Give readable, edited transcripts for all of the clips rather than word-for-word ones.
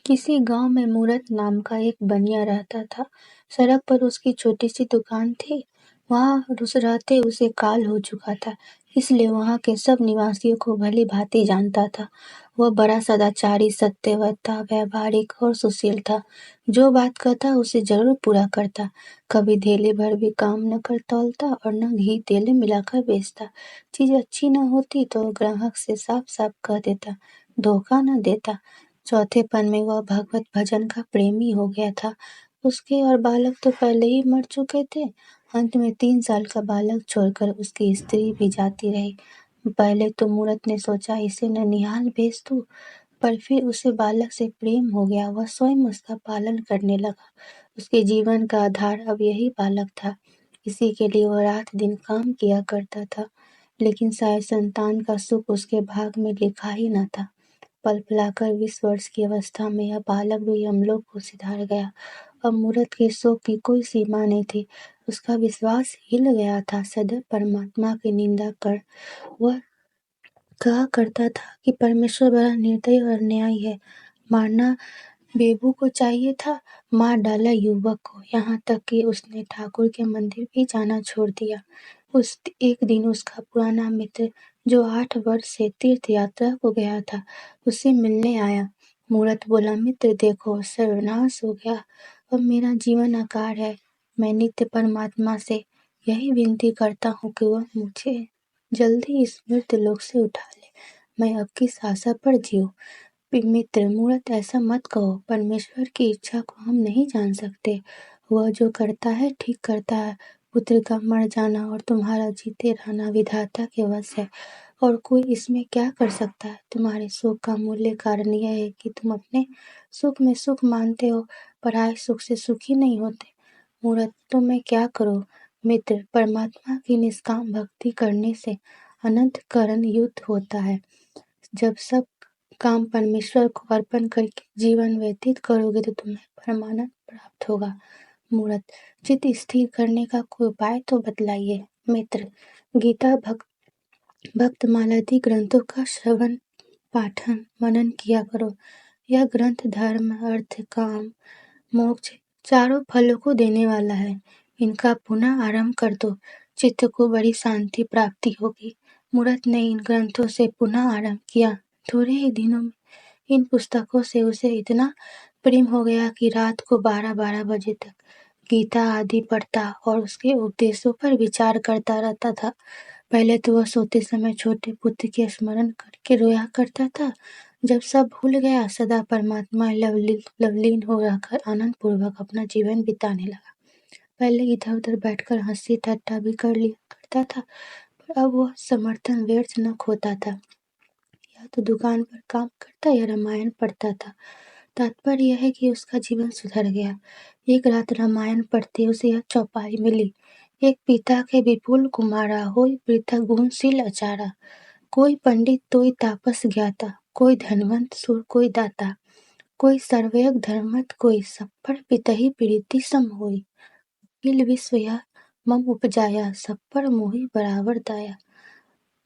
किसी गांव में मूरत नाम का एक बनिया रहता था। सड़क पर उसकी छोटी सी दुकान थी। वहां रहते उसे काल हो चुका था, इसलिए वहां के सब निवासियों को भली भांति जानता था। वह बड़ा सदाचारी, सत्यवता, व्यावहारिक और सुशील था। जो बात कहता उसे जरूर पूरा करता। कभी धेले भर भी काम न कर तौलता और न घी तेल मिलाकर बेचता। चीज अच्छी न होती तो ग्राहक से साफ साफ कह देता, धोखा न देता। चौथे पन में वह भगवत भजन का प्रेमी हो गया था। उसके और बालक तो पहले ही मर चुके थे। अंत में 3 साल का बालक छोड़कर उसकी स्त्री भी जाती रही। पहले तो मूरत ने सोचा इसे ननिहाल भेज दूं, पर फिर उसे बालक से प्रेम हो गया। वह स्वयं उसका पालन करने लगा। उसके जीवन का आधार अब यही बालक था। इसी के लिए वह रात दिन काम किया करता था। लेकिन शायद संतान का सुख उसके भाग में लिखा ही न था। पल पलाकर 20 वर्ष की अवस्था में यह बालक भी यमलोक को सिधार गया। अब मूरत के शोक की कोई सीमा नहीं थी। उसका विश्वास हिल गया था। सदैव परमात्मा की निंदा कर वह कहा करता था कि परमेश्वर बड़ा निर्दयी और न्यायी है। मारना बेबू को चाहिए था, मार डाला युवक को। यहाँ तक कि उसने ठाकुर के मंदिर भी जाना छोड़ दिया। उस एक दिन उसका पुराना मित्र, जो 8 वर्ष से तीर्थ यात्रा को गया था, उससे मिलने आया। मूरत बोला, मित्र देखो, सर्वनाश हो गया। अब मेरा जीवन आकार है। मैं नित्य परमात्मा से यही विनती करता हूँ कि वह मुझे जल्दी इस मृत लोक से उठा ले। मैं अब किस आशा पर जीऊँ? मित्र, मूरत ऐसा मत कहो। परमेश्वर की इच्छा को हम नहीं जान सकते। वह जो करता है ठीक करता है। पुत्र का मर जाना और तुम्हारा जीते रहना विधाता के वश है, और कोई इसमें क्या कर सकता है? तुम्हारे सुख का मूल्य कारण यह है कि तुम अपने सुख में सुख मानते हो, पराये सुख से सुखी नहीं होते। मूरत, तो मैं क्या करूं? मित्र, परमात्मा की निष्काम भक्ति करने से अनंत करण युद्ध होता है। जब सब काम परमेश्वर को अर्पण करके जीवन व्यतीत करोगे तो तुम्हें परमानंद प्राप्त होगा। मूरत, चित्त स्थिर करने का कोई उपाय तो बतलाइए। मित्र, गीता भक्तमालादि ग्रंथों का श्रवण पाठन मनन किया करो। यह ग्रंथ धर्म, अर्थ, काम, मोक्ष चारों फलों को देने वाला है। इनका पुनः आरंभ कर दो, चित्त को बड़ी शांति प्राप्ति होगी। मूरत ने इन ग्रंथों से पुनः आरंभ किया। थोड़े ही दिनों में इन पुस्तकों से उसे इतना प्रेम हो गया कि रात को 12-12 बजे तक गीता आदि पढ़ता और उसके उपदेशों पर विचार करता रहता था। पहले तो वह सोते समय छोटे पुत्र के स्मरण करके रोया करता था। जब सब भूल गया, सदा परमात्मा लवलीन हो रहकर आनंद पूर्वक अपना जीवन बिताने लगा। पहले इधर उधर बैठकर हंसी ठट्टा भी कर लिया करता था, पर अब वह समर्थन व्यर्थ न खोता था। या तो दुकान पर काम करता या रामायण पढ़ता था। तात्पर्य यह है कि उसका जीवन सुधर गया। एक रात रामायण पढ़ते उसे यह चौपाई मिली, एक पिता के विपुल कुमारा, होई पृथक गुणशील अचारा। कोई पंडित तोई तापस ज्ञाता, कोई धनवंत सुर कोई दाता, कोई सर्वयज्ञ धर्मत कोई, सब पर पितहि प्रीति सम होई। अखिल विश्व यह मम उपजाया, सब पर मोहि बराबर दाया।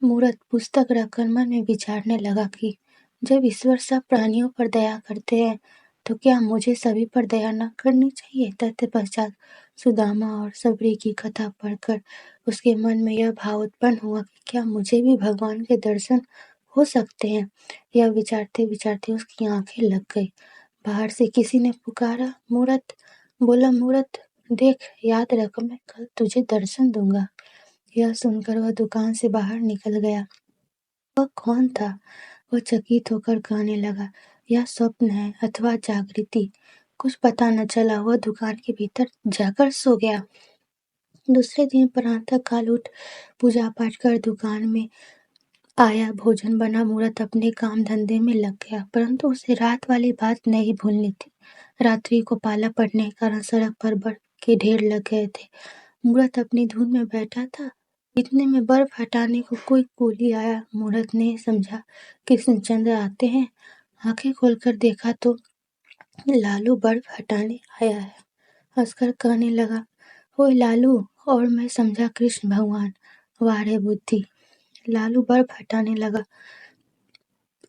मूरत पुस्तक रखकर मन में विचारने लगा कि जब ईश्वर सब प्राणियों पर दया करते हैं तो क्या मुझे सभी पर दया न करनी चाहिए? तत्पश्चात सुदामा और सबरी की कथा पढ़कर उसके मन में यह भाव उत्पन्न हुआ कि क्या मुझे भी भगवान के दर्शन हो सकते हैं? यह विचारते विचारते उसकी आंखें लग गई। बाहर से किसी ने पुकारा, मूरत। बोला, मूरत देख, याद रख, मैं कल तुझे दर्शन दूंगा। यह सुनकर वह दुकान से बाहर निकल गया। वह कौन था? वह चकित होकर कहने लगा, यह स्वप्न है अथवा जागृति, कुछ पता न चला। वह दुकान के भीतर जाकर सो गया। दूसरे दिन प्रातः काल उठ पूजा पाठ कर दुकान में आया। भोजन बना, मूरत अपने काम धंधे में लग गया, परंतु उसे रात वाली बात नहीं भूलनी थी। रात्रि को पाला पड़ने के कारण सड़क पर बर्फ के ढेर लग गए थे। मूरत अपनी धुन में बैठा था। इतने में बर्फ हटाने को कोई कूली आया। मूरत ने समझा कृष्णचंद्र आते हैं। आंखें खोलकर देखा तो लालू बर्फ हटाने आया है। हंसकर कहने लगा, ओए लालू। और मैं समझा कृष्ण भगवान। वाह रे बुद्धि। लालू बर्फ हटाने लगा।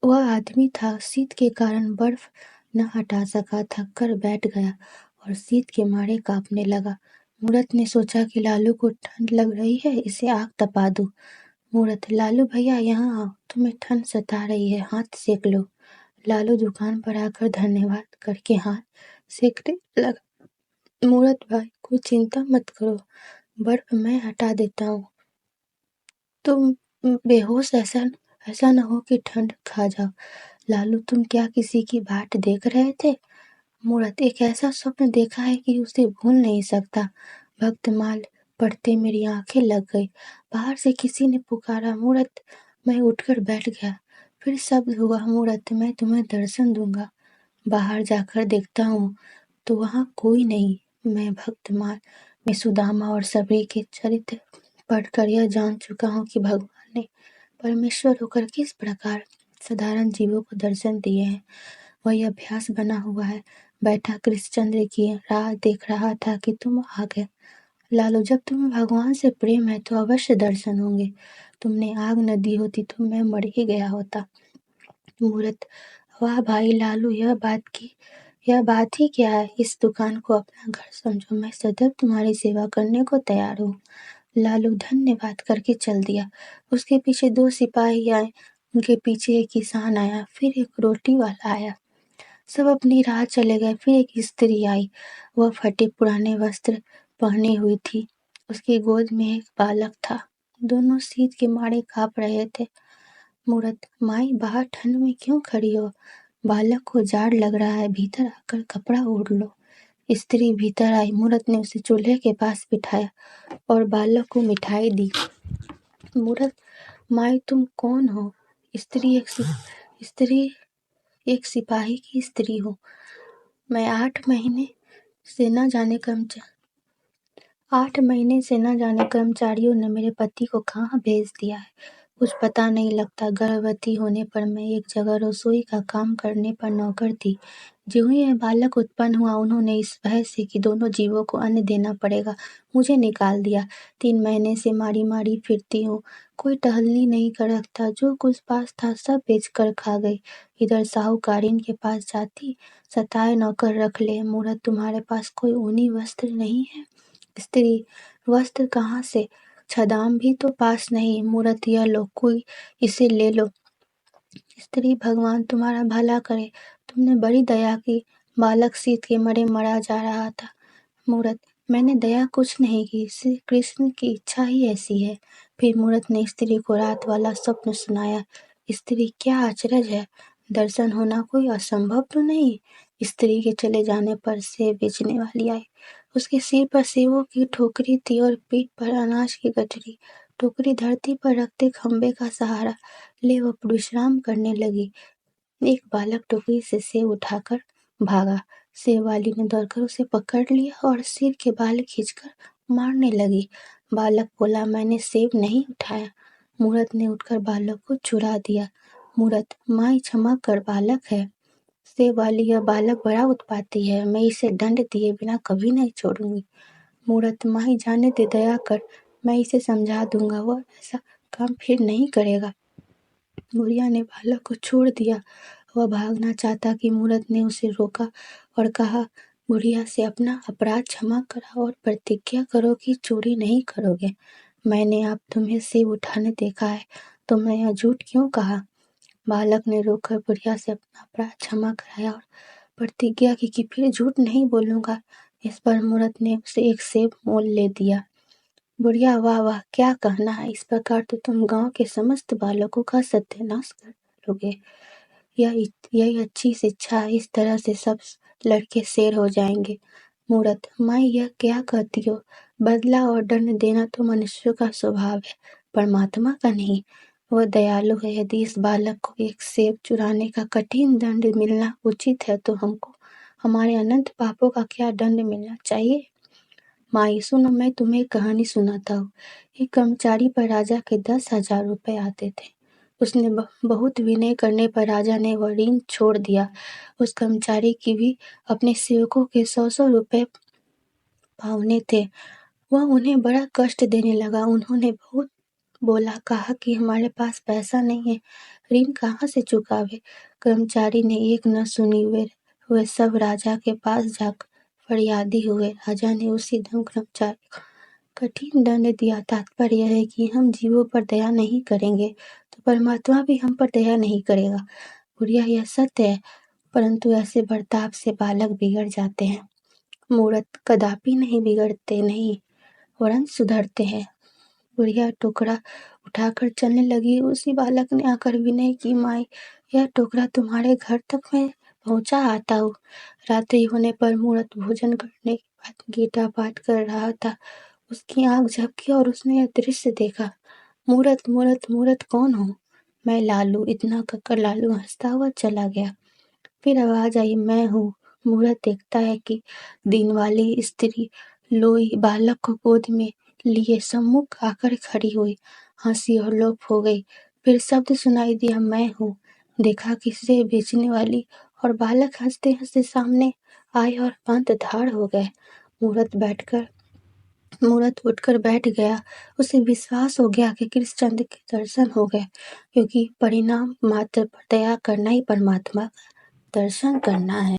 वह आदमी था। शीत के कारण बर्फ न हटा सका, थककर बैठ गया और शीत के मारे कांपने लगा। मूरत ने सोचा कि लालू को ठंड लग रही है, इसे आग तपा दूं। मूरत, लालू भैया यहाँ आओ, तुम्हें ठंड सता रही है, हाथ सेक लो। लालू दुकान पर आकर धन्यवाद करके हाथ सेकने लगा। मूरत भाई, कोई चिंता मत करो, बर्फ मैं हटा देता हूँ। तुम बेहोश ऐसा न हो कि ठंड खा जाओ। लालू, तुम क्या किसी की बाट देख रहे थे? मूरत, एक ऐसा स्वप्न देखा है कि उसे भूल नहीं सकता। भक्तमाल पढ़ते मेरी आंखें लग गई। बाहर से किसी ने पुकारा, मूरत। मैं उठकर बैठ गया। फिर शब्द हुआ, मूरत, मैं तुम्हें दर्शन दूंगा। बाहर जाकर देखता हूँ तो वहाँ कोई नहीं। मैं भक्तमाल में सुदामा और सबरी के चरित्र पढ़कर यह जान चुका हूँ कि भगवान ने परमेश्वर होकर किस प्रकार साधारण जीवों को दर्शन दिए हैं। वही अभ्यास बना हुआ है। बैठा कृष्णचंद्र की राह देख रहा था कि तुम आ गए। लालू, जब तुम्हें भगवान से प्रेम है तो अवश्य दर्शन होंगे। तुमने आग न दी होती तो मैं मर ही गया होता। मूरत, वाह भाई लालू, यह बात ही क्या है। इस दुकान को अपना घर समझो, मैं सदैव तुम्हारी सेवा करने को तैयार हूँ। लालू धन्यवाद करके चल दिया। उसके पीछे 2 सिपाही आए, उनके पीछे एक किसान आया, फिर एक रोटी वाला आया। सब अपनी राह चले गए। फिर एक स्त्री आई। वह फटे पुराने वस्त्र पहने हुई थी। उसकी गोद में एक बालक था। दोनों शीत के मारे कांप रहे थे। मूरत, माई बाहर ठंड में क्यों खड़ी हो? बालक को जाड़ लग रहा है, भीतर आकर कपड़ा ओढ़ लो। स्त्री भीतर आई। मूरत ने उसे चूल्हे के पास बिठाया और बालक को मिठाई दी। मूरत, माई तुम कौन हो? स्त्री एक सिपाही की स्त्री हूँ। मैं 8 महीने से न जाने कर्मचारियों ने मेरे पति को कहाँ भेज दिया है, कुछ पता नहीं लगता। गर्भवती होने पर मैं एक जगह रसोई का काम करने पर नौकर थी। ज्यों ही यह बालक उत्पन्न हुआ, उन्होंने इस भय से कि दोनों जीवों को अन्न देना पड़ेगा, मुझे निकाल दिया। 3 महीने से मारी मारी फिरती हूँ। कोई टहलनी नहीं कर रखता। जो कुछ पास था सब बेच कर खा गई। इधर साहूकारीन के पास जाती, सताए नौकर रख ले। मूरत, तुम्हारे पास कोई ऊनी वस्त्र नहीं है? स्त्री, वस्त्र कहाँ से, छदाम भी तो पास नहीं। मूरत, यह लो, कोई इसे ले लो। स्त्री, भगवान तुम्हारा भला करे, तुमने बड़ी दया की। बालक शीत के मरे मरा जा रहा था। मूरत, मैंने दया कुछ नहीं की, श्री कृष्ण की इच्छा ही ऐसी है। फिर मूरत ने स्त्री को रात वाला स्वप्न सुनाया। स्त्री, क्या आश्चर्य है, दर्शन होना कोई असंभव तो नहीं। स्त्री के चले जाने पर सेब बेचने वाली आई। उसके सिर पर सेबों की ठोकरी थी और पीठ पर अनाज की गठरी। टोकरी धरती पर रखते खंबे का सहारा ले वह विश्राम करने लगी। एक बालक टोकरी से सेब उठाकर भागा। सेब वाली ने दौड़कर उसे पकड़ लिया और सिर के बाल खींचकर मारने लगी। बालक बोला, मैंने सेब नहीं उठाया। मूरत ने उठकर बालक को छुड़ा दिया। मूरत, माई क्षमा कर, बालक है। सेब वाली, यह बालक बड़ा उत्पाती है, मैं इसे दंड दिए बिना कभी नहीं छोड़ूंगी। मूरत, माई जाने दे, दया कर, मैं इसे समझा दूंगा, वह ऐसा काम फिर नहीं करेगा। बुढ़िया ने बालक को छोड़ दिया। वह भागना चाहता कि मूरत ने उसे रोका और कहा, बुढ़िया से अपना अपराध क्षमा करा और प्रतिज्ञा करो कि चोरी नहीं करोगे। मैंने आप तुम्हें सेब उठाने देखा है, तुमने यह झूठ क्यों कहा? बालक ने रोकर बुढ़िया से अपना अपराध क्षमा कराया और प्रतिज्ञा की कि फिर झूठ नहीं बोलूंगा। इस पर मूरत ने उसे एक सेब मोल ले दिया। बुढ़िया, वाह वाह, क्या कहना है, इस प्रकार तो तुम गांव के समस्त बालकों का सत्यानाश कर लोगे। यही अच्छी शिक्षा है, इस तरह से सब लड़के शेर हो जाएंगे। मूरत, माई यह क्या कहती हो? बदला और दंड देना तो मनुष्य का स्वभाव है, परमात्मा का नहीं। वह दयालु है। यदि इस बालक को एक सेब चुराने का कठिन दंड मिलना उचित है तो हमको हमारे अनंत पापों का क्या दंड मिलना चाहिए? माई, सुनो, मैं तुम्हें एक कहानी सुनाता हूँ। एक कर्मचारी पर राजा के 10,000 रुपए आते थे। उसने बहुत विनय करने पर राजा ने वह ऋण छोड़ दिया। उस कर्मचारी की भी अपने सेवकों के 100-100 रुपए पावने थे। वह उन्हें बड़ा कष्ट देने लगा। उन्होंने बहुत बोला, कहा कि हमारे पास पैसा नहीं है, ऋण कहाँ से चुकावे। कर्मचारी ने एक न सुनी, वे वे सब राजा के पास जाकर फरियादी हुए। राजा ने उसी दम कर्मचारी को कठिन दंड दिया। तात्पर्य यह है कि हम जीवों पर दया नहीं करेंगे तो परमात्मा भी हम पर दया नहीं करेगा। बुढ़िया, यह सत्य है, परंतु ऐसे बर्ताव से बालक बिगड़ जाते हैं। मूर्ख कदापि नहीं बिगड़ते नहीं, वरन सुधरते हैं। बुढ़िया टोकरा उठाकर चलने लगी। उसी बालक ने आकर विनय की, माई, यह टोकरा तुम्हारे घर तक मैं पहुंचा आता हूँ। रात्रि होने पर मूर्त भोजन करने के बाद गीता पाठ कर रहा था। उसकी आंख झपकी और उसने यह दृश्य देखा। मूर्त मूर्त मूर्त, कौन हो? मैं लालू। इतना कहकर लालू हंसता हुआ चला गया। फिर आवाज आई, मैं हूँ। मूर्त देखता है कि दिन वाली स्त्री लोई बालक को गोद में लिए सम्मुख आकर खड़ी हुई। हंसी और लोप हो गई। फिर शब्द सुनाई दिया, मैं हूँ। देखा किसे बेचने वाली और बालक हंसते हंसते सामने आए और अंतधार हो गए। मूर्त उठकर बैठ गया। उसे विश्वास हो गया कि कृष्णचंद्र के दर्शन हो गए, क्योंकि परिणाम मात्र पर दया करना ही परमात्मा का दर्शन करना है।